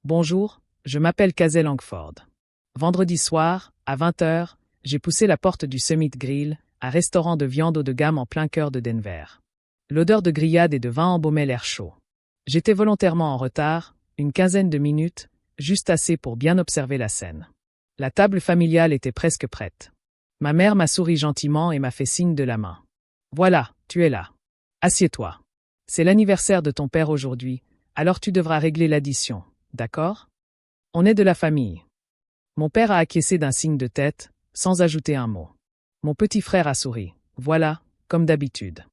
Bonjour, je m'appelle Casey Langford. Vendredi soir, à 20h, j'ai poussé la porte du Summit Grill, un restaurant de viande haut de gamme en plein cœur de Denver. L'odeur de grillade et de vin embaumait l'air chaud. J'étais volontairement en retard, une quinzaine de minutes, juste assez pour bien observer la scène. La table familiale était presque prête. Ma mère m'a souri gentiment et m'a fait signe de la main. Voilà, tu es là. Assieds-toi. C'est l'anniversaire de ton père aujourd'hui, alors tu devras régler l'addition, d'accord? On est de la famille. Mon père a acquiescé d'un signe de tête, sans ajouter un mot. Mon petit frère a souri. Voilà, comme d'habitude.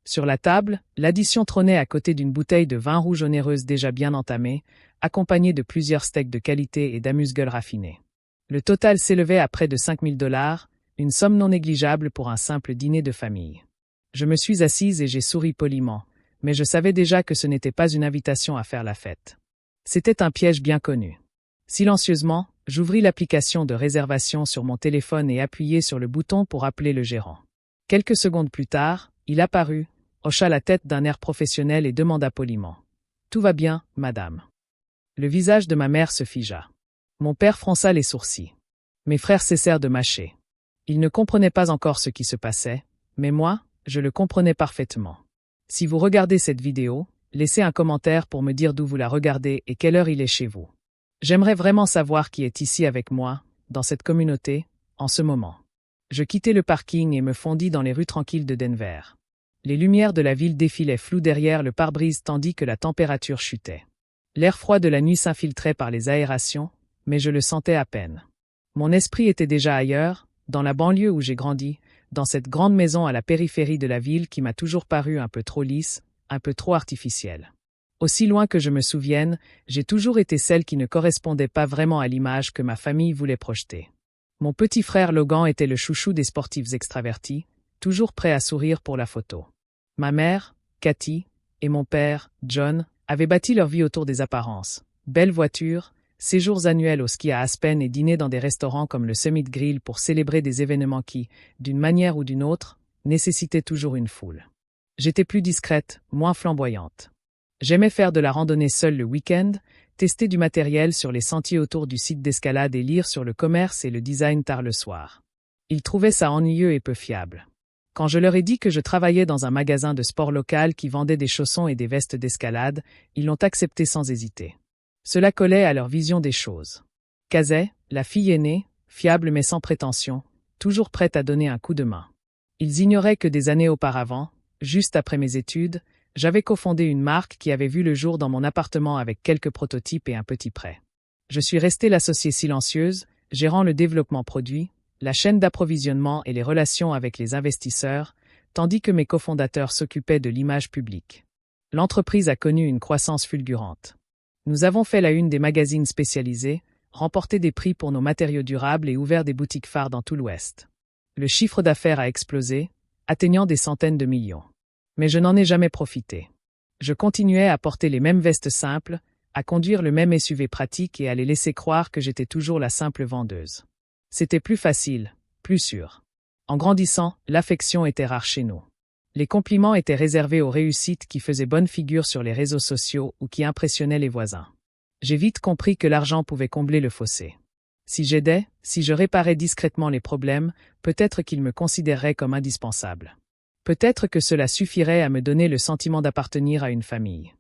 Sur la table, l'addition trônait à côté d'une bouteille de vin rouge onéreuse déjà bien entamée, accompagnée de plusieurs steaks de qualité et d'amuse-gueules raffinés. Le total s'élevait à près de $5 000, une somme non négligeable pour un simple dîner de famille. Je me suis assise et j'ai souri poliment, mais je savais déjà que ce n'était pas une invitation à faire la fête. C'était un piège bien connu. Silencieusement, j'ouvris l'application de réservation sur mon téléphone et appuyai sur le bouton pour appeler le gérant. Quelques secondes plus tard, il apparut, hocha la tête d'un air professionnel et demanda poliment. « Tout va bien, madame ?» Le visage de ma mère se figea. Mon père fronça les sourcils. Mes frères cessèrent de mâcher. Ils ne comprenaient pas encore ce qui se passait, mais moi, je le comprenais parfaitement. Si vous regardez cette vidéo, laissez un commentaire pour me dire d'où vous la regardez et quelle heure il est chez vous. J'aimerais vraiment savoir qui est ici avec moi, dans cette communauté, en ce moment. Je quittai le parking et me fondis dans les rues tranquilles de Denver. Les lumières de la ville défilaient floues derrière le pare-brise tandis que la température chutait. L'air froid de la nuit s'infiltrait par les aérations, mais je le sentais à peine. Mon esprit était déjà ailleurs, dans la banlieue où j'ai grandi, dans cette grande maison à la périphérie de la ville qui m'a toujours paru un peu trop lisse, un peu trop artificielle. Aussi loin que je me souvienne, j'ai toujours été celle qui ne correspondait pas vraiment à l'image que ma famille voulait projeter. Mon petit frère Logan était le chouchou des sportifs extravertis, toujours prêt à sourire pour la photo. Ma mère, Cathy, et mon père, John, avaient bâti leur vie autour des apparences. Belles voitures, séjours annuels au ski à Aspen et dîners dans des restaurants comme le Summit Grill pour célébrer des événements qui, d'une manière ou d'une autre, nécessitaient toujours une foule. J'étais plus discrète, moins flamboyante. J'aimais faire de la randonnée seule le week-end, tester du matériel sur les sentiers autour du site d'escalade et lire sur le commerce et le design tard le soir. Ils trouvaient ça ennuyeux et peu fiable. Quand je leur ai dit que je travaillais dans un magasin de sport local qui vendait des chaussons et des vestes d'escalade, ils l'ont accepté sans hésiter. Cela collait à leur vision des choses. Casey, la fille aînée, fiable mais sans prétention, toujours prête à donner un coup de main. Ils ignoraient que des années auparavant, juste après mes études, j'avais cofondé une marque qui avait vu le jour dans mon appartement avec quelques prototypes et un petit prêt. Je suis restée l'associée silencieuse, gérant le développement produit, la chaîne d'approvisionnement et les relations avec les investisseurs, tandis que mes cofondateurs s'occupaient de l'image publique. L'entreprise a connu une croissance fulgurante. Nous avons fait la une des magazines spécialisés, remporté des prix pour nos matériaux durables et ouvert des boutiques phares dans tout l'Ouest. Le chiffre d'affaires a explosé, atteignant des centaines de millions. Mais je n'en ai jamais profité. Je continuais à porter les mêmes vestes simples, à conduire le même SUV pratique et à les laisser croire que j'étais toujours la simple vendeuse. C'était plus facile, plus sûr. En grandissant, l'affection était rare chez nous. Les compliments étaient réservés aux réussites qui faisaient bonne figure sur les réseaux sociaux ou qui impressionnaient les voisins. J'ai vite compris que l'argent pouvait combler le fossé. Si j'aidais, si je réparais discrètement les problèmes, peut-être qu'ils me considéreraient comme indispensable. Peut-être que cela suffirait à me donner le sentiment d'appartenir à une famille.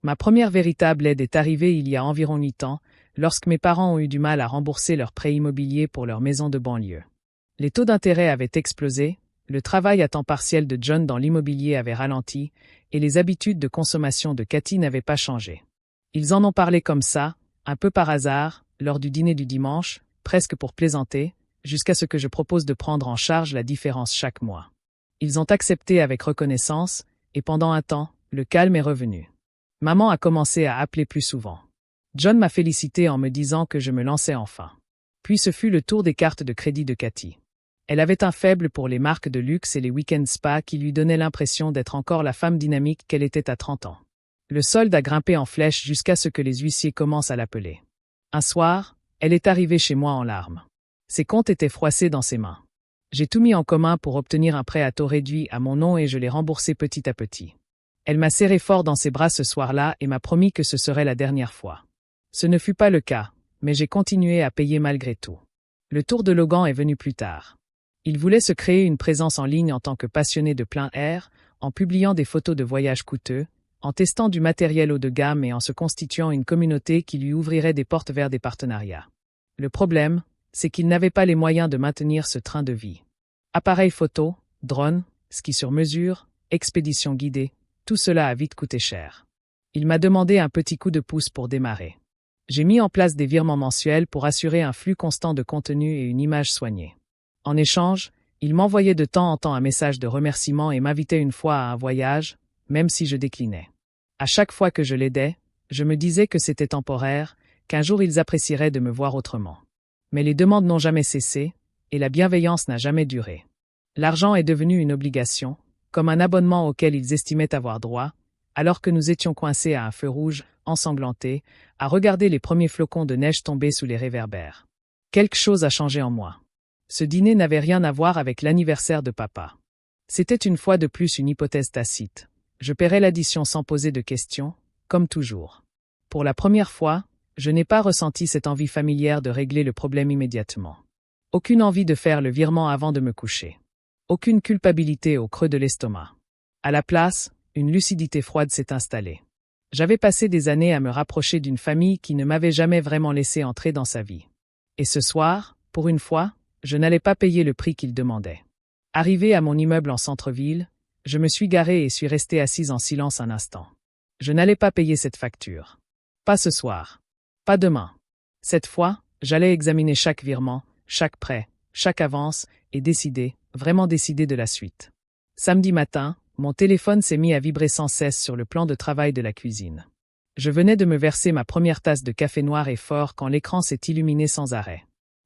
Ma première véritable aide est arrivée il y a environ 8 ans, lorsque mes parents ont eu du mal à rembourser leur prêt immobilier pour leur maison de banlieue. Les taux d'intérêt avaient explosé, le travail à temps partiel de John dans l'immobilier avait ralenti, et les habitudes de consommation de Cathy n'avaient pas changé. Ils en ont parlé comme ça, un peu par hasard, lors du dîner du dimanche, presque pour plaisanter, jusqu'à ce que je propose de prendre en charge la différence chaque mois. Ils ont accepté avec reconnaissance, et pendant un temps, le calme est revenu. Maman a commencé à appeler plus souvent. John m'a félicité en me disant que je me lançais enfin. Puis ce fut le tour des cartes de crédit de Cathy. Elle avait un faible pour les marques de luxe et les week-ends spa qui lui donnaient l'impression d'être encore la femme dynamique qu'elle était à 30 ans. Le solde a grimpé en flèche jusqu'à ce que les huissiers commencent à l'appeler. Un soir, elle est arrivée chez moi en larmes. Ses comptes étaient froissés dans ses mains. J'ai tout mis en commun pour obtenir un prêt à taux réduit à mon nom et je l'ai remboursé petit à petit. Elle m'a serré fort dans ses bras ce soir-là et m'a promis que ce serait la dernière fois. Ce ne fut pas le cas, mais j'ai continué à payer malgré tout. Le tour de Logan est venu plus tard. Il voulait se créer une présence en ligne en tant que passionné de plein air, en publiant des photos de voyages coûteux, en testant du matériel haut de gamme et en se constituant une communauté qui lui ouvrirait des portes vers des partenariats. Le problème, c'est qu'il n'avait pas les moyens de maintenir ce train de vie. Appareil photo, drone, ski sur mesure, expédition guidée, tout cela a vite coûté cher. Il m'a demandé un petit coup de pouce pour démarrer. J'ai mis en place des virements mensuels pour assurer un flux constant de contenu et une image soignée. En échange, il m'envoyait de temps en temps un message de remerciement et m'invitait une fois à un voyage, même si je déclinais. À chaque fois que je l'aidais, je me disais que c'était temporaire, qu'un jour ils apprécieraient de me voir autrement. Mais les demandes n'ont jamais cessé, et la bienveillance n'a jamais duré. L'argent est devenu une obligation, comme un abonnement auquel ils estimaient avoir droit, alors que nous étions coincés à un feu rouge, ensanglantés, à regarder les premiers flocons de neige tomber sous les réverbères. Quelque chose a changé en moi. Ce dîner n'avait rien à voir avec l'anniversaire de papa. C'était une fois de plus une hypothèse tacite. Je paierais l'addition sans poser de questions, comme toujours. Pour la première fois, je n'ai pas ressenti cette envie familière de régler le problème immédiatement. Aucune envie de faire le virement avant de me coucher. Aucune culpabilité au creux de l'estomac. À la place, une lucidité froide s'est installée. J'avais passé des années à me rapprocher d'une famille qui ne m'avait jamais vraiment laissé entrer dans sa vie. Et ce soir, pour une fois, je n'allais pas payer le prix qu'ils demandaient. Arrivé à mon immeuble en centre-ville, je me suis garé et suis resté assise en silence un instant. Je n'allais pas payer cette facture. Pas ce soir. Pas demain. Cette fois, j'allais examiner chaque virement, chaque prêt, chaque avance, et décider, vraiment décider de la suite. Samedi matin, mon téléphone s'est mis à vibrer sans cesse sur le plan de travail de la cuisine. Je venais de me verser ma première tasse de café noir et fort quand l'écran s'est illuminé sans arrêt.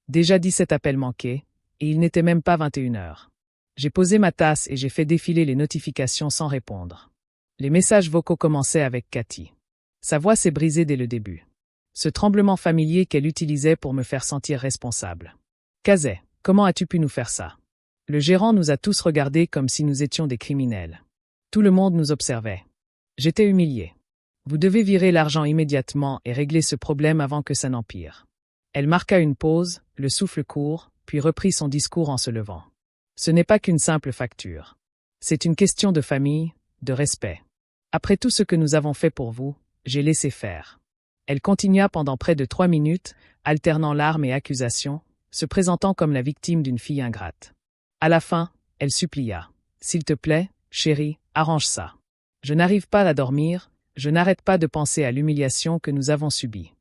Déjà 17 appels manqués, et il n'était même pas 21 heures. J'ai posé ma tasse et j'ai fait défiler les notifications sans répondre. Les messages vocaux commençaient avec Cathy. Sa voix s'est brisée dès le début. Ce tremblement familier qu'elle utilisait pour me faire sentir responsable. Kazé, comment as-tu pu nous faire ça? Le gérant nous a tous regardés comme si nous étions des criminels. Tout le monde nous observait. J'étais humilié. Vous devez virer l'argent immédiatement et régler ce problème avant que ça n'empire. Elle marqua une pause, le souffle court, puis reprit son discours en se levant. Ce n'est pas qu'une simple facture. C'est une question de famille, de respect. Après tout ce que nous avons fait pour vous, j'ai laissé faire. Elle continua pendant près de 3 minutes, alternant larmes et accusations, se présentant comme la victime d'une fille ingrate. À la fin, elle supplia. « S'il te plaît, chérie, arrange ça. Je n'arrive pas à dormir, je n'arrête pas de penser à l'humiliation que nous avons subie. »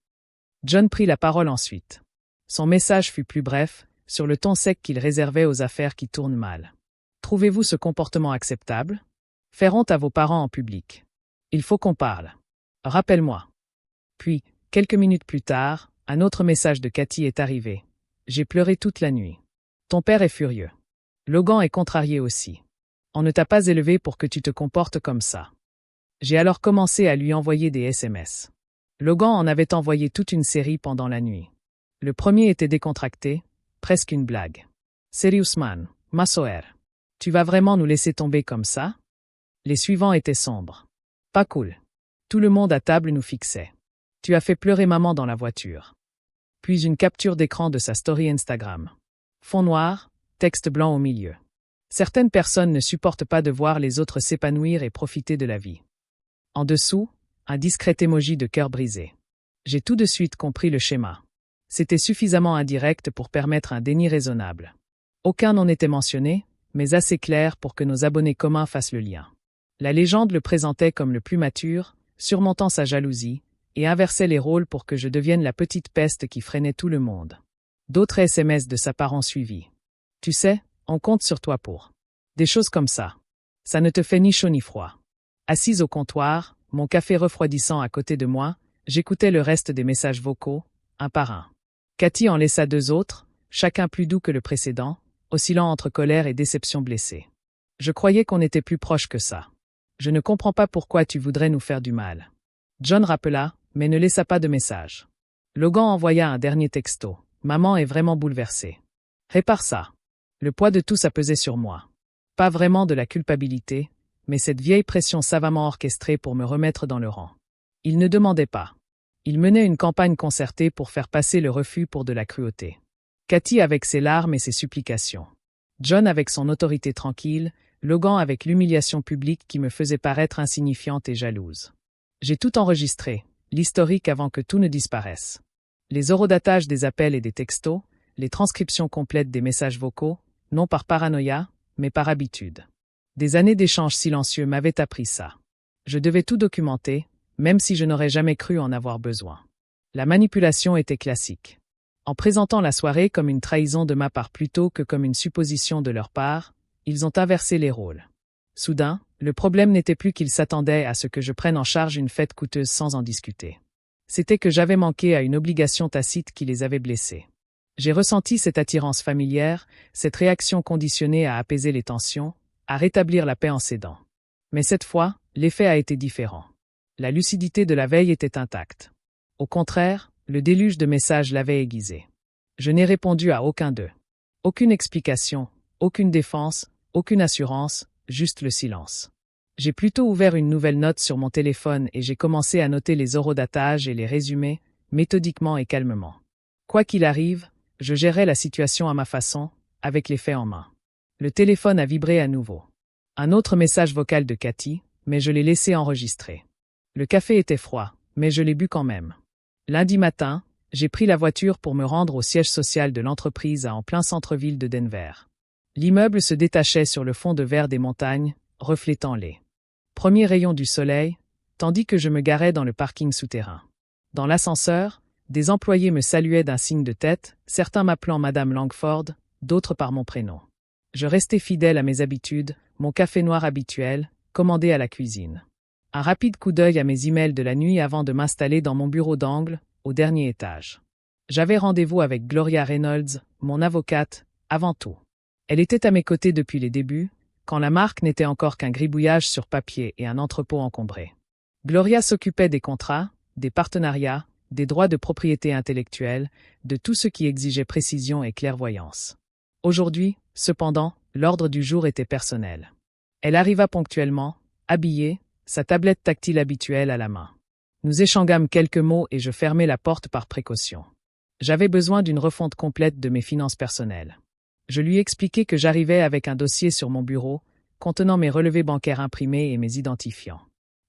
John prit la parole ensuite. Son message fut plus bref, sur le ton sec qu'il réservait aux affaires qui tournent mal. Trouvez-vous ce comportement acceptable? Faire honte à vos parents en public. Il faut qu'on parle. Rappelle-moi. Puis, quelques minutes plus tard, un autre message de Cathy est arrivé. J'ai pleuré toute la nuit. Ton père est furieux. Logan est contrarié aussi. On ne t'a pas élevé pour que tu te comportes comme ça. J'ai alors commencé à lui envoyer des SMS. Logan en avait envoyé toute une série pendant la nuit. Le premier était décontracté, presque une blague. Serious man, Masoer. Tu vas vraiment nous laisser tomber comme ça? Les suivants étaient sombres. Pas cool. Tout le monde à table nous fixait. Tu as fait pleurer maman dans la voiture. Puis une capture d'écran de sa story Instagram. Fond noir, texte blanc au milieu. Certaines personnes ne supportent pas de voir les autres s'épanouir et profiter de la vie. En dessous, un discret emoji de cœur brisé. J'ai tout de suite compris le schéma. C'était suffisamment indirect pour permettre un déni raisonnable. Aucun n'en était mentionné, mais assez clair pour que nos abonnés communs fassent le lien. La légende le présentait comme le plus mature, surmontant sa jalousie, et inversait les rôles pour que je devienne la petite peste qui freinait tout le monde. D'autres SMS de sa part ont suivi. Tu sais, on compte sur toi pour. Des choses comme ça. Ça ne te fait ni chaud ni froid. Assise au comptoir, mon café refroidissant à côté de moi, j'écoutais le reste des messages vocaux, un par un. Cathy en laissa 2 autres, chacun plus doux que le précédent, oscillant entre colère et déception blessée. Je croyais qu'on était plus proches que ça. Je ne comprends pas pourquoi tu voudrais nous faire du mal. John rappela, mais ne laissa pas de message. Logan envoya un dernier texto. Maman est vraiment bouleversée. Répare ça. Le poids de tout ça pesait sur moi. Pas vraiment de la culpabilité, mais cette vieille pression savamment orchestrée pour me remettre dans le rang. Il ne demandait pas. Il menait une campagne concertée pour faire passer le refus pour de la cruauté. Cathy avec ses larmes et ses supplications. John avec son autorité tranquille, Logan avec l'humiliation publique qui me faisait paraître insignifiante et jalouse. J'ai tout enregistré, l'historique avant que tout ne disparaisse. Les horodatages des appels et des textos, les transcriptions complètes des messages vocaux, non par paranoïa, mais par habitude. Des années d'échanges silencieux m'avaient appris ça. Je devais tout documenter, même si je n'aurais jamais cru en avoir besoin. La manipulation était classique. En présentant la soirée comme une trahison de ma part plutôt que comme une supposition de leur part, ils ont inversé les rôles. Soudain, le problème n'était plus qu'ils s'attendaient à ce que je prenne en charge une fête coûteuse sans en discuter. C'était que j'avais manqué à une obligation tacite qui les avait blessés. J'ai ressenti cette attirance familière, cette réaction conditionnée à apaiser les tensions, à rétablir la paix en cédant. Mais cette fois, l'effet a été différent. La lucidité de la veille était intacte. Au contraire, le déluge de messages l'avait aiguisé. Je n'ai répondu à aucun d'eux. Aucune explication, aucune défense, aucune assurance, juste le silence. J'ai plutôt ouvert une nouvelle note sur mon téléphone et j'ai commencé à noter les horodatages et les résumés, méthodiquement et calmement. Quoi qu'il arrive, je gérais la situation à ma façon, avec les faits en main. Le téléphone a vibré à nouveau. Un autre message vocal de Cathy, mais je l'ai laissé enregistrer. Le café était froid, mais je l'ai bu quand même. Lundi matin, j'ai pris la voiture pour me rendre au siège social de l'entreprise en plein centre-ville de Denver. L'immeuble se détachait sur le fond de verre des montagnes, reflétant les premiers rayons du soleil, tandis que je me garais dans le parking souterrain. Dans l'ascenseur, des employés me saluaient d'un signe de tête, certains m'appelant Madame Langford, d'autres par mon prénom. Je restais fidèle à mes habitudes, mon café noir habituel, commandé à la cuisine. Un rapide coup d'œil à mes emails de la nuit avant de m'installer dans mon bureau d'angle, au dernier étage. J'avais rendez-vous avec Gloria Reynolds, mon avocate, avant tout. Elle était à mes côtés depuis les débuts, quand la marque n'était encore qu'un gribouillage sur papier et un entrepôt encombré. Gloria s'occupait des contrats, des partenariats, des droits de propriété intellectuelle, de tout ce qui exigeait précision et clairvoyance. Aujourd'hui, cependant, l'ordre du jour était personnel. Elle arriva ponctuellement, habillée, sa tablette tactile habituelle à la main. Nous échangeâmes quelques mots et je fermai la porte par précaution. J'avais besoin d'une refonte complète de mes finances personnelles. Je lui expliquai que j'arrivais avec un dossier sur mon bureau, contenant mes relevés bancaires imprimés et mes identifiants.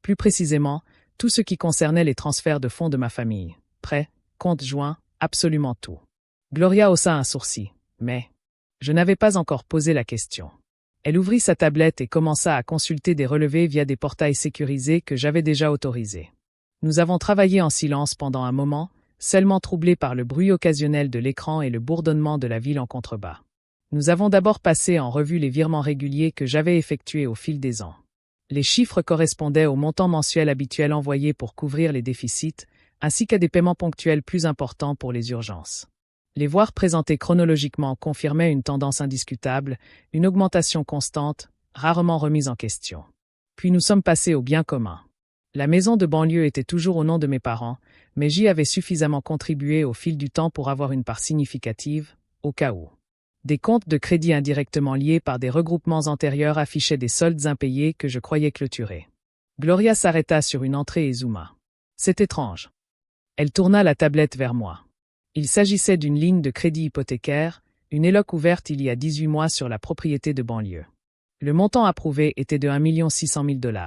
Plus précisément, tout ce qui concernait les transferts de fonds de ma famille. Prêts, comptes joints, absolument tout. Gloria haussa un sourcil, mais je n'avais pas encore posé la question. Elle ouvrit sa tablette et commença à consulter des relevés via des portails sécurisés que j'avais déjà autorisés. Nous avons travaillé en silence pendant un moment, seulement troublés par le bruit occasionnel de l'écran et le bourdonnement de la ville en contrebas. Nous avons d'abord passé en revue les virements réguliers que j'avais effectués au fil des ans. Les chiffres correspondaient au montant mensuel habituel envoyé pour couvrir les déficits, ainsi qu'à des paiements ponctuels plus importants pour les urgences. Les voir présentés chronologiquement confirmaient une tendance indiscutable, une augmentation constante, rarement remise en question. Puis nous sommes passés au bien commun. La maison de banlieue était toujours au nom de mes parents, mais j'y avais suffisamment contribué au fil du temps pour avoir une part significative, au cas où. Des comptes de crédit indirectement liés par des regroupements antérieurs affichaient des soldes impayés que je croyais clôturés. Gloria s'arrêta sur une entrée et zooma. C'est étrange. Elle tourna la tablette vers moi. Il s'agissait d'une ligne de crédit hypothécaire, une éloque ouverte il y a 18 mois sur la propriété de banlieue. Le montant approuvé était de 1 600 000 $.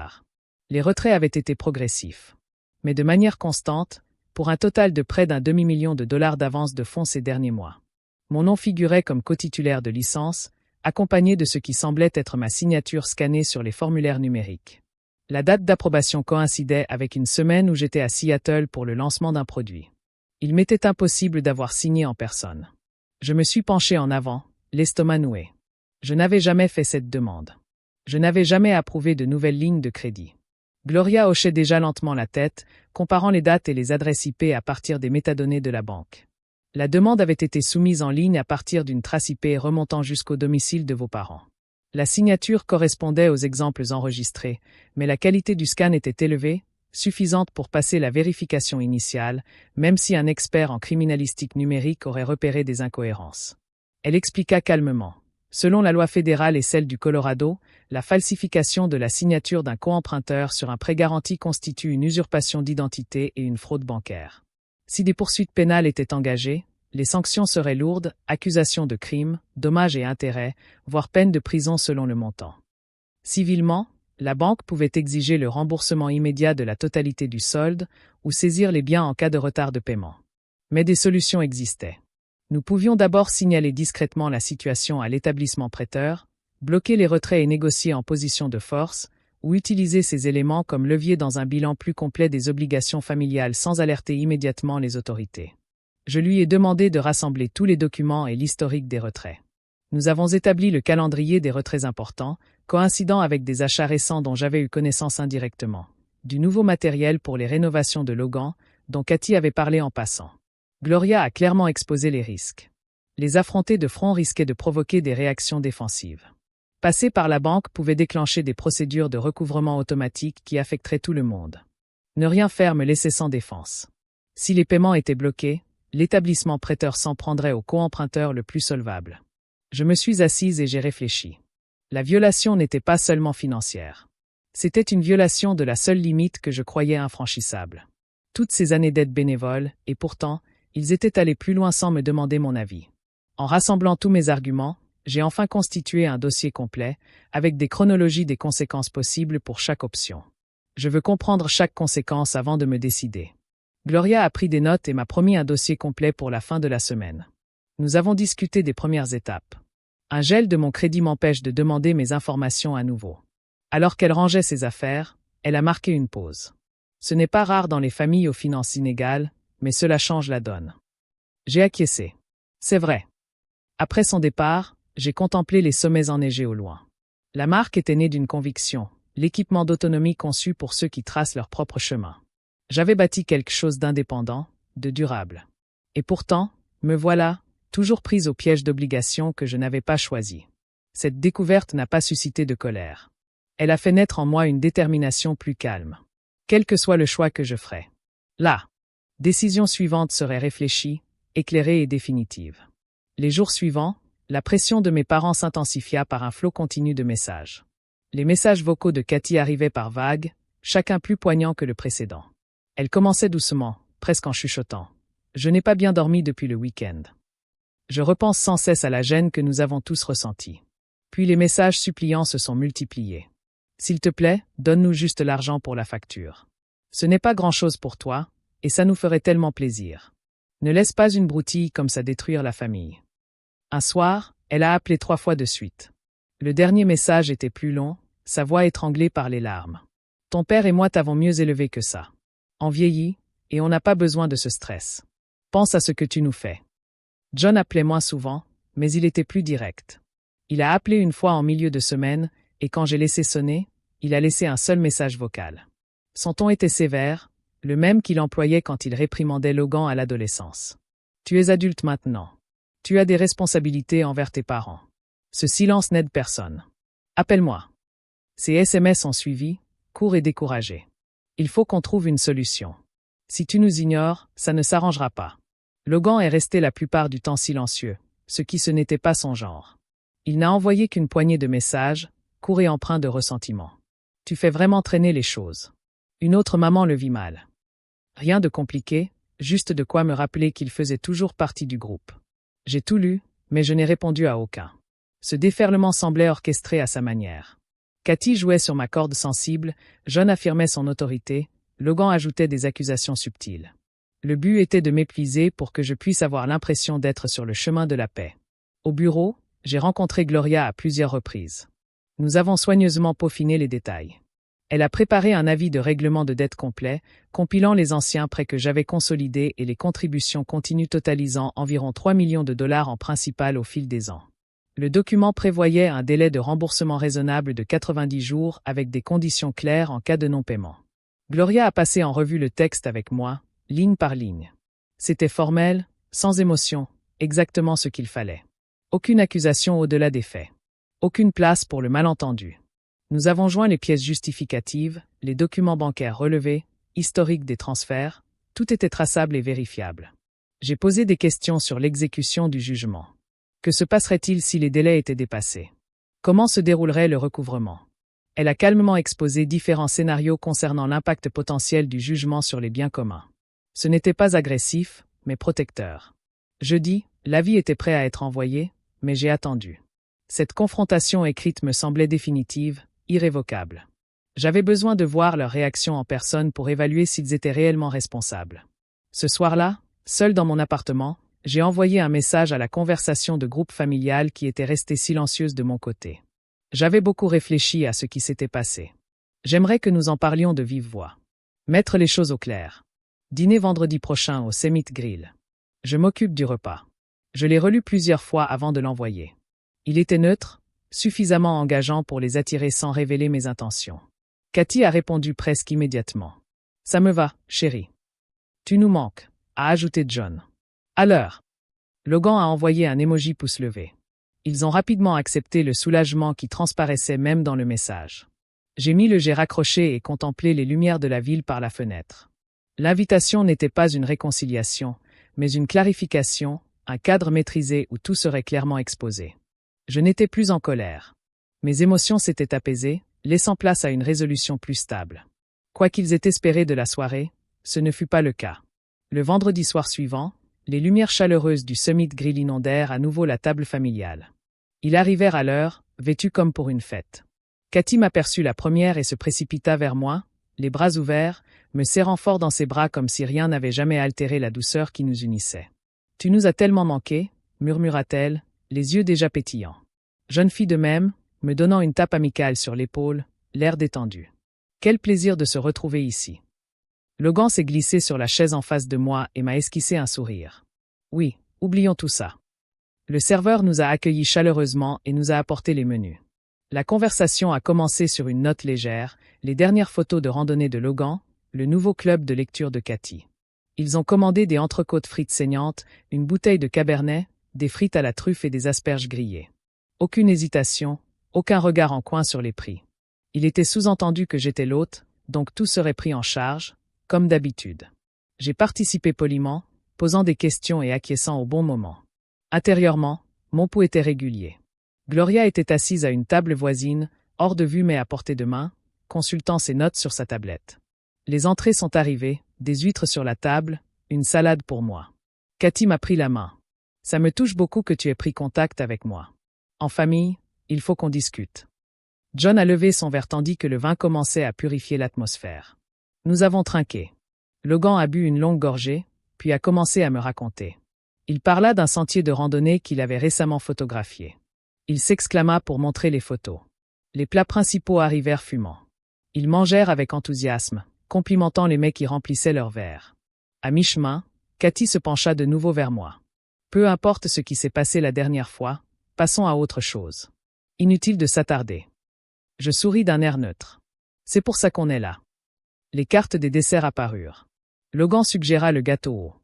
Les retraits avaient été progressifs. Mais de manière constante, pour un total de près d'un demi-million de dollars d'avance de fonds ces derniers mois. Mon nom figurait comme cotitulaire de licence, accompagné de ce qui semblait être ma signature scannée sur les formulaires numériques. La date d'approbation coïncidait avec une semaine où j'étais à Seattle pour le lancement d'un produit. Il m'était impossible d'avoir signé en personne. Je me suis penché en avant, l'estomac noué. Je n'avais jamais fait cette demande. Je n'avais jamais approuvé de nouvelles lignes de crédit. Gloria hochait déjà lentement la tête, comparant les dates et les adresses IP à partir des métadonnées de la banque. La demande avait été soumise en ligne à partir d'une trace IP remontant jusqu'au domicile de vos parents. La signature correspondait aux exemples enregistrés, mais la qualité du scan était élevée, suffisante pour passer la vérification initiale, même si un expert en criminalistique numérique aurait repéré des incohérences. Elle expliqua calmement. Selon la loi fédérale et celle du Colorado, la falsification de la signature d'un coemprunteur sur un prêt garanti constitue une usurpation d'identité et une fraude bancaire. Si des poursuites pénales étaient engagées, les sanctions seraient lourdes, accusations de crime, dommages et intérêts, voire peine de prison selon le montant. Civilement, la banque pouvait exiger le remboursement immédiat de la totalité du solde ou saisir les biens en cas de retard de paiement. Mais des solutions existaient. Nous pouvions d'abord signaler discrètement la situation à l'établissement prêteur, bloquer les retraits et négocier en position de force, ou utiliser ces éléments comme levier dans un bilan plus complet des obligations familiales sans alerter immédiatement les autorités. Je lui ai demandé de rassembler tous les documents et l'historique des retraits. Nous avons établi le calendrier des retraits importants, coïncidant avec des achats récents dont j'avais eu connaissance indirectement. Du nouveau matériel pour les rénovations de Logan, dont Cathy avait parlé en passant. Gloria a clairement exposé les risques. Les affronter de front risquait de provoquer des réactions défensives. Passer par la banque pouvait déclencher des procédures de recouvrement automatique qui affecteraient tout le monde. Ne rien faire me laissait sans défense. Si les paiements étaient bloqués, l'établissement prêteur s'en prendrait au co-emprunteur le plus solvable. Je me suis assise et j'ai réfléchi. La violation n'était pas seulement financière. C'était une violation de la seule limite que je croyais infranchissable. Toutes ces années d'aide bénévole, et pourtant, ils étaient allés plus loin sans me demander mon avis. En rassemblant tous mes arguments, j'ai enfin constitué un dossier complet, avec des chronologies des conséquences possibles pour chaque option. Je veux comprendre chaque conséquence avant de me décider. Gloria a pris des notes et m'a promis un dossier complet pour la fin de la semaine. Nous avons discuté des premières étapes. Un gel de mon crédit m'empêche de demander mes informations à nouveau. Alors qu'elle rangeait ses affaires, elle a marqué une pause. Ce n'est pas rare dans les familles aux finances inégales, mais cela change la donne. J'ai acquiescé. C'est vrai. Après son départ, j'ai contemplé les sommets enneigés au loin. La marque était née d'une conviction, l'équipement d'autonomie conçu pour ceux qui tracent leur propre chemin. J'avais bâti quelque chose d'indépendant, de durable. Et pourtant, me voilà, toujours prise au piège d'obligations que je n'avais pas choisi. Cette découverte n'a pas suscité de colère. Elle a fait naître en moi une détermination plus calme. Quel que soit le choix que je ferais. La décision suivante serait réfléchie, éclairée et définitive. Les jours suivants, la pression de mes parents s'intensifia par un flot continu de messages. Les messages vocaux de Cathy arrivaient par vagues, chacun plus poignant que le précédent. Elle commençait doucement, presque en chuchotant. « Je n'ai pas bien dormi depuis le week-end. » Je repense sans cesse à la gêne que nous avons tous ressentie. Puis les messages suppliants se sont multipliés. « S'il te plaît, donne-nous juste l'argent pour la facture. Ce n'est pas grand-chose pour toi, et ça nous ferait tellement plaisir. Ne laisse pas une broutille comme ça détruire la famille. » Un soir, elle a appelé 3 fois de suite. Le dernier message était plus long, sa voix étranglée par les larmes. « Ton père et moi t'avons mieux élevé que ça. On vieillit, et on n'a pas besoin de ce stress. Pense à ce que tu nous fais. » John appelait moins souvent, mais il était plus direct. Il a appelé une fois en milieu de semaine, et quand j'ai laissé sonner, il a laissé un seul message vocal. Son ton était sévère, le même qu'il employait quand il réprimandait Logan à l'adolescence. « Tu es adulte maintenant. Tu as des responsabilités envers tes parents. Ce silence n'aide personne. Appelle-moi. » Ces SMS ont suivi, courts et découragés. Il faut qu'on trouve une solution. Si tu nous ignores, ça ne s'arrangera pas. Logan est resté la plupart du temps silencieux, ce qui ce n'était pas son genre. Il n'a envoyé qu'une poignée de messages, courts et empreints de ressentiment. Tu fais vraiment traîner les choses. Une autre maman le vit mal. Rien de compliqué, juste de quoi me rappeler qu'il faisait toujours partie du groupe. J'ai tout lu, mais je n'ai répondu à aucun. Ce déferlement semblait orchestré à sa manière. Cathy jouait sur ma corde sensible, John affirmait son autorité, Logan ajoutait des accusations subtiles. Le but était de m'épuiser pour que je puisse avoir l'impression d'être sur le chemin de la paix. Au bureau, j'ai rencontré Gloria à plusieurs reprises. Nous avons soigneusement peaufiné les détails. Elle a préparé un avis de règlement de dette complet, compilant les anciens prêts que j'avais consolidés et les contributions continues totalisant environ 3 millions de dollars en principal au fil des ans. Le document prévoyait un délai de remboursement raisonnable de 90 jours avec des conditions claires en cas de non-paiement. Gloria a passé en revue le texte avec moi, ligne par ligne. C'était formel, sans émotion, exactement ce qu'il fallait. Aucune accusation au-delà des faits. Aucune place pour le malentendu. Nous avons joint les pièces justificatives, les documents bancaires relevés, historiques des transferts, tout était traçable et vérifiable. J'ai posé des questions sur l'exécution du jugement. Que se passerait-il si les délais étaient dépassés? Comment se déroulerait le recouvrement? Elle a calmement exposé différents scénarios concernant l'impact potentiel du jugement sur les biens communs. Ce n'était pas agressif, mais protecteur. Jeudi, l'avis était prêt à être envoyé, mais j'ai attendu. Cette confrontation écrite me semblait définitive, irrévocable. J'avais besoin de voir leur réaction en personne pour évaluer s'ils étaient réellement responsables. Ce soir-là, seul dans mon appartement, j'ai envoyé un message à la conversation de groupe familial qui était restée silencieuse de mon côté. J'avais beaucoup réfléchi à ce qui s'était passé. J'aimerais que nous en parlions de vive voix. Mettre les choses au clair. Dîner vendredi prochain au Summit Grill. Je m'occupe du repas. Je l'ai relu plusieurs fois avant de l'envoyer. Il était neutre, suffisamment engageant pour les attirer sans révéler mes intentions. Cathy a répondu presque immédiatement. « Ça me va, chérie. »« Tu nous manques », a ajouté John. À l'heure. Logan a envoyé un emoji pouce levé. Ils ont rapidement accepté le soulagement qui transparaissait même dans le message. J'ai mis le jet raccroché et contemplé les lumières de la ville par la fenêtre. L'invitation n'était pas une réconciliation, mais une clarification, un cadre maîtrisé où tout serait clairement exposé. Je n'étais plus en colère. Mes émotions s'étaient apaisées, laissant place à une résolution plus stable. Quoi qu'ils aient espéré de la soirée, ce ne fut pas le cas. Le vendredi soir suivant, les lumières chaleureuses du Summit Grill inondèrent à nouveau la table familiale. Ils arrivèrent à l'heure, vêtus comme pour une fête. Cathy m'aperçut la première et se précipita vers moi, les bras ouverts, me serrant fort dans ses bras comme si rien n'avait jamais altéré la douceur qui nous unissait. « Tu nous as tellement manqué » murmura-t-elle, les yeux déjà pétillants. Jeune fille de même, me donnant une tape amicale sur l'épaule, l'air détendu. Quel plaisir de se retrouver ici. Logan s'est glissé sur la chaise en face de moi et m'a esquissé un sourire. Oui, oublions tout ça. Le serveur nous a accueillis chaleureusement et nous a apporté les menus. La conversation a commencé sur une note légère, les dernières photos de randonnée de Logan, le nouveau club de lecture de Cathy. Ils ont commandé des entrecôtes frites saignantes, une bouteille de cabernet, des frites à la truffe et des asperges grillées. Aucune hésitation, aucun regard en coin sur les prix. Il était sous-entendu que j'étais l'hôte, donc tout serait pris en charge, comme d'habitude. J'ai participé poliment, posant des questions et acquiesçant au bon moment. Intérieurement, mon pouls était régulier. Gloria était assise à une table voisine, hors de vue mais à portée de main, consultant ses notes sur sa tablette. Les entrées sont arrivées, des huîtres sur la table, une salade pour moi. Cathy m'a pris la main. Ça me touche beaucoup que tu aies pris contact avec moi. En famille, il faut qu'on discute. John a levé son verre tandis que le vin commençait à purifier l'atmosphère. Nous avons trinqué. Logan a bu une longue gorgée, puis a commencé à me raconter. Il parla d'un sentier de randonnée qu'il avait récemment photographié. Il s'exclama pour montrer les photos. Les plats principaux arrivèrent fumants. Ils mangèrent avec enthousiasme, complimentant les mets qui remplissaient leurs verres. À mi-chemin, Cathy se pencha de nouveau vers moi. Peu importe ce qui s'est passé la dernière fois, passons à autre chose. Inutile de s'attarder. Je souris d'un air neutre. C'est pour ça qu'on est là. Les cartes des desserts apparurent. Logan suggéra le gâteau au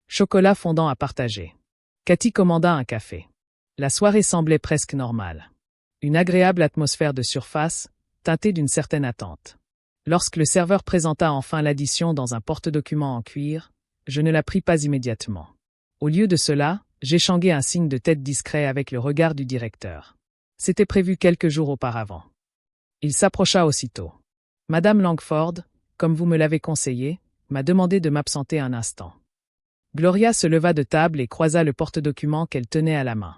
chocolat fondant à partager. Cathy commanda un café. La soirée semblait presque normale. Une agréable atmosphère de surface, teintée d'une certaine attente. Lorsque le serveur présenta enfin l'addition dans un porte-documents en cuir, je ne la pris pas immédiatement. Au lieu de cela, j'échanguai un signe de tête discret avec le regard du directeur. C'était prévu quelques jours auparavant. Il s'approcha aussitôt. Madame Langford, comme vous me l'avez conseillé, m'a demandé de m'absenter un instant. Gloria se leva de table et croisa le porte-documents qu'elle tenait à la main.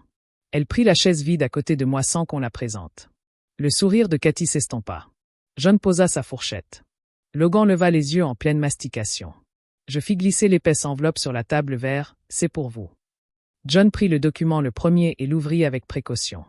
Elle prit la chaise vide à côté de moi sans qu'on la présente. Le sourire de Cathy s'estompa. John posa sa fourchette. Logan leva les yeux en pleine mastication. Je fis glisser l'épaisse enveloppe sur la table vers « C'est pour vous ». John prit le document le premier et l'ouvrit avec précaution.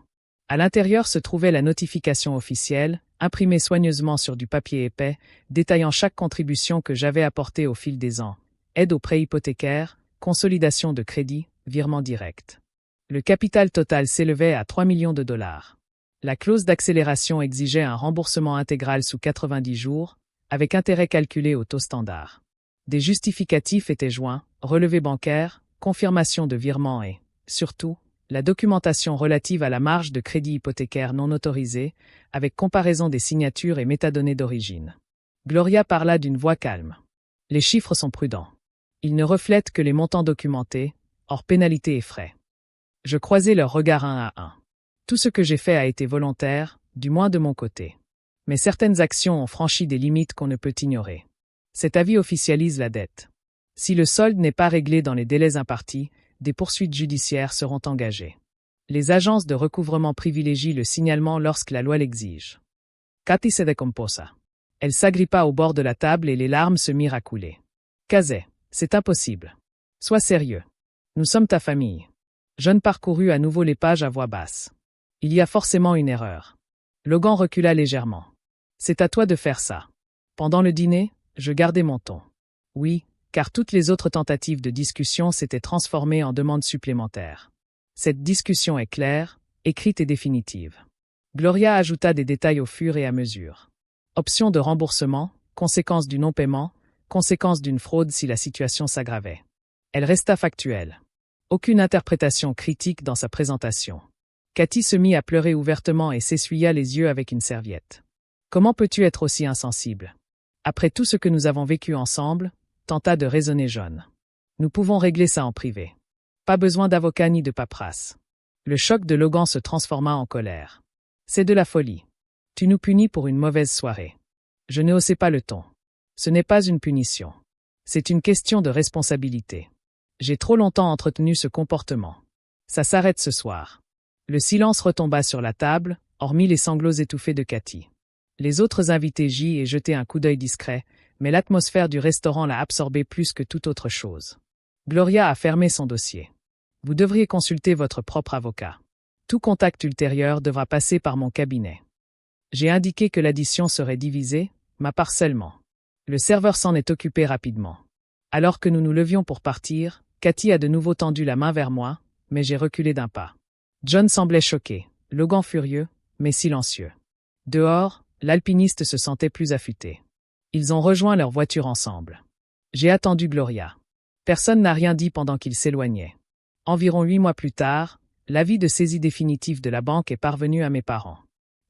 À l'intérieur se trouvait la notification officielle, imprimée soigneusement sur du papier épais, détaillant chaque contribution que j'avais apportée au fil des ans. Aide au prêt hypothécaire, consolidation de crédit, virement direct. Le capital total s'élevait à 3 millions de dollars. La clause d'accélération exigeait un remboursement intégral sous 90 jours, avec intérêt calculé au taux standard. Des justificatifs étaient joints, relevé bancaire, confirmation de virement et, surtout, la documentation relative à la marge de crédit hypothécaire non autorisée, avec comparaison des signatures et métadonnées d'origine. Gloria parla d'une voix calme. Les chiffres sont prudents. Ils ne reflètent que les montants documentés, hors pénalités et frais. Je croisai leurs regards un à un. Tout ce que j'ai fait a été volontaire, du moins de mon côté. Mais certaines actions ont franchi des limites qu'on ne peut ignorer. Cet avis officialise la dette. Si le solde n'est pas réglé dans les délais impartis, des poursuites judiciaires seront engagées. Les agences de recouvrement privilégient le signalement lorsque la loi l'exige. Katy se décomposa. Elle s'agrippa au bord de la table et les larmes se mirent à couler. Casey, c'est impossible. Sois sérieux. Nous sommes ta famille. John parcourut à nouveau les pages à voix basse. Il y a forcément une erreur. Logan recula légèrement. C'est à toi de faire ça. Pendant le dîner, je gardai mon ton. Oui, car toutes les autres tentatives de discussion s'étaient transformées en demandes supplémentaires. Cette discussion est claire, écrite et définitive. Gloria ajouta des détails au fur et à mesure. Option de remboursement, conséquence du non-paiement, conséquence d'une fraude si la situation s'aggravait. Elle resta factuelle. Aucune interprétation critique dans sa présentation. Katy se mit à pleurer ouvertement et s'essuya les yeux avec une serviette. Comment peux-tu être aussi insensible? Après tout ce que nous avons vécu ensemble, tenta de raisonner John. Nous pouvons régler ça en privé. Pas besoin d'avocat ni de paperasse. Le choc de Logan se transforma en colère. C'est de la folie. Tu nous punis pour une mauvaise soirée. Je ne haussai pas le ton. Ce n'est pas une punition. C'est une question de responsabilité. J'ai trop longtemps entretenu ce comportement. Ça s'arrête ce soir. Le silence retomba sur la table, hormis les sanglots étouffés de Katy. Les autres invités gît et jetaient un coup d'œil discret, mais l'atmosphère du restaurant l'a absorbé plus que toute autre chose. Gloria a fermé son dossier. Vous devriez consulter votre propre avocat. Tout contact ultérieur devra passer par mon cabinet. J'ai indiqué que l'addition serait divisée, ma part seulement. Le serveur s'en est occupé rapidement. Alors que nous nous levions pour partir, Katy a de nouveau tendu la main vers moi, mais j'ai reculé d'un pas. John semblait choqué, Logan furieux, mais silencieux. Dehors, l'alpiniste se sentait plus affûté. Ils ont rejoint leur voiture ensemble. J'ai attendu Gloria. Personne n'a rien dit pendant qu'ils s'éloignaient. Environ 8 mois plus tard, l'avis de saisie définitive de la banque est parvenu à mes parents.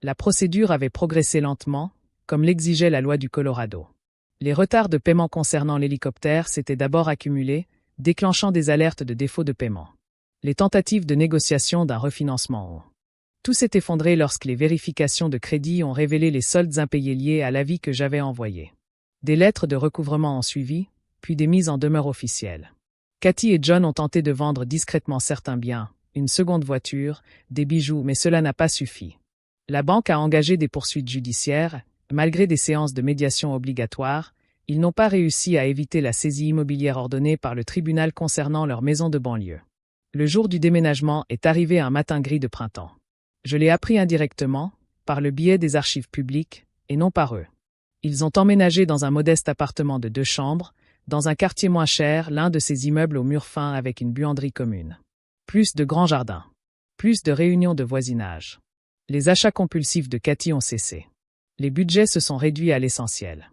La procédure avait progressé lentement, comme l'exigeait la loi du Colorado. Les retards de paiement concernant l'hélicoptère s'étaient d'abord accumulés, déclenchant des alertes de défaut de paiement. Les tentatives de négociation d'un refinancement ont. Tout s'est effondré lorsque les vérifications de crédit ont révélé les soldes impayés liés à l'avis que j'avais envoyé. Des lettres de recouvrement ont suivi, puis des mises en demeure officielles. Katy et John ont tenté de vendre discrètement certains biens, une seconde voiture, des bijoux, mais cela n'a pas suffi. La banque a engagé des poursuites judiciaires, malgré des séances de médiation obligatoires, ils n'ont pas réussi à éviter la saisie immobilière ordonnée par le tribunal concernant leur maison de banlieue. Le jour du déménagement est arrivé un matin gris de printemps. Je l'ai appris indirectement, par le biais des archives publiques, et non par eux. Ils ont emménagé dans un modeste appartement de 2 chambres, dans un quartier moins cher, l'un de ces immeubles aux murs fins avec une buanderie commune. Plus de grands jardins. Plus de réunions de voisinage. Les achats compulsifs de Katy ont cessé. Les budgets se sont réduits à l'essentiel.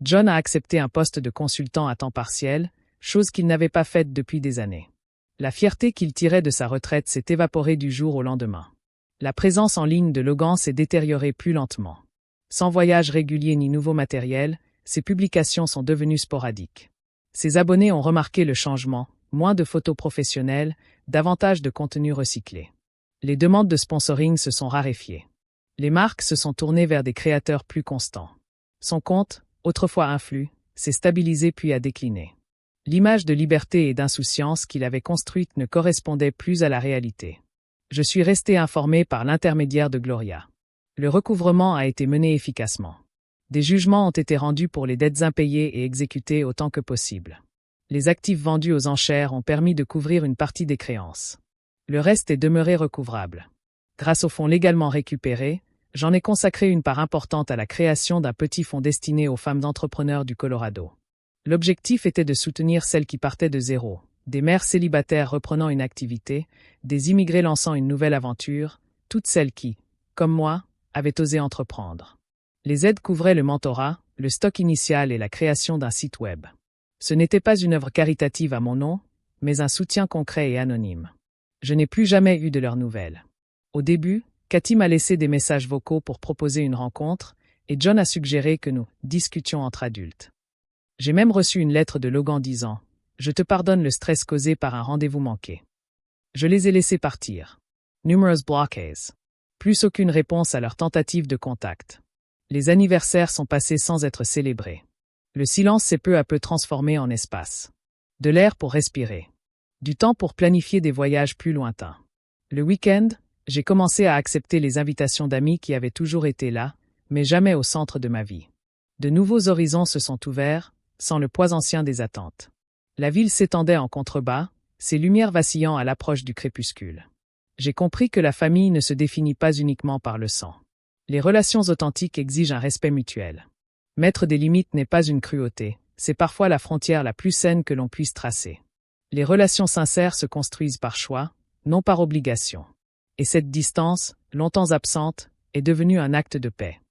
John a accepté un poste de consultant à temps partiel, chose qu'il n'avait pas faite depuis des années. La fierté qu'il tirait de sa retraite s'est évaporée du jour au lendemain. La présence en ligne de Logan s'est détériorée plus lentement. Sans voyage régulier ni nouveau matériel, ses publications sont devenues sporadiques. Ses abonnés ont remarqué le changement, moins de photos professionnelles, davantage de contenu recyclé. Les demandes de sponsoring se sont raréfiées. Les marques se sont tournées vers des créateurs plus constants. Son compte, autrefois influx, s'est stabilisé puis a décliné. L'image de liberté et d'insouciance qu'il avait construite ne correspondait plus à la réalité. Je suis resté informé par l'intermédiaire de Gloria. Le recouvrement a été mené efficacement. Des jugements ont été rendus pour les dettes impayées et exécutés autant que possible. Les actifs vendus aux enchères ont permis de couvrir une partie des créances. Le reste est demeuré recouvrable. Grâce aux fonds légalement récupérés, j'en ai consacré une part importante à la création d'un petit fonds destiné aux femmes d'entrepreneurs du Colorado. L'objectif était de soutenir celles qui partaient de zéro, des mères célibataires reprenant une activité, des immigrés lançant une nouvelle aventure, toutes celles qui, comme moi, avaient osé entreprendre. Les aides couvraient le mentorat, le stock initial et la création d'un site web. Ce n'était pas une œuvre caritative à mon nom, mais un soutien concret et anonyme. Je n'ai plus jamais eu de leurs nouvelles. Au début, Katy m'a laissé des messages vocaux pour proposer une rencontre, et John a suggéré que nous discutions entre adultes. J'ai même reçu une lettre de Logan disant « Je te pardonne le stress causé par un rendez-vous manqué. » Je les ai laissés partir. Numerous blockades. Plus aucune réponse à leurs tentatives de contact. Les anniversaires sont passés sans être célébrés. Le silence s'est peu à peu transformé en espace. De l'air pour respirer. Du temps pour planifier des voyages plus lointains. Le week-end, j'ai commencé à accepter les invitations d'amis qui avaient toujours été là, mais jamais au centre de ma vie. De nouveaux horizons se sont ouverts, sans le poids ancien des attentes. La ville s'étendait en contrebas, ses lumières vacillant à l'approche du crépuscule. J'ai compris que la famille ne se définit pas uniquement par le sang. Les relations authentiques exigent un respect mutuel. Mettre des limites n'est pas une cruauté, c'est parfois la frontière la plus saine que l'on puisse tracer. Les relations sincères se construisent par choix, non par obligation. Et cette distance, longtemps absente, est devenue un acte de paix.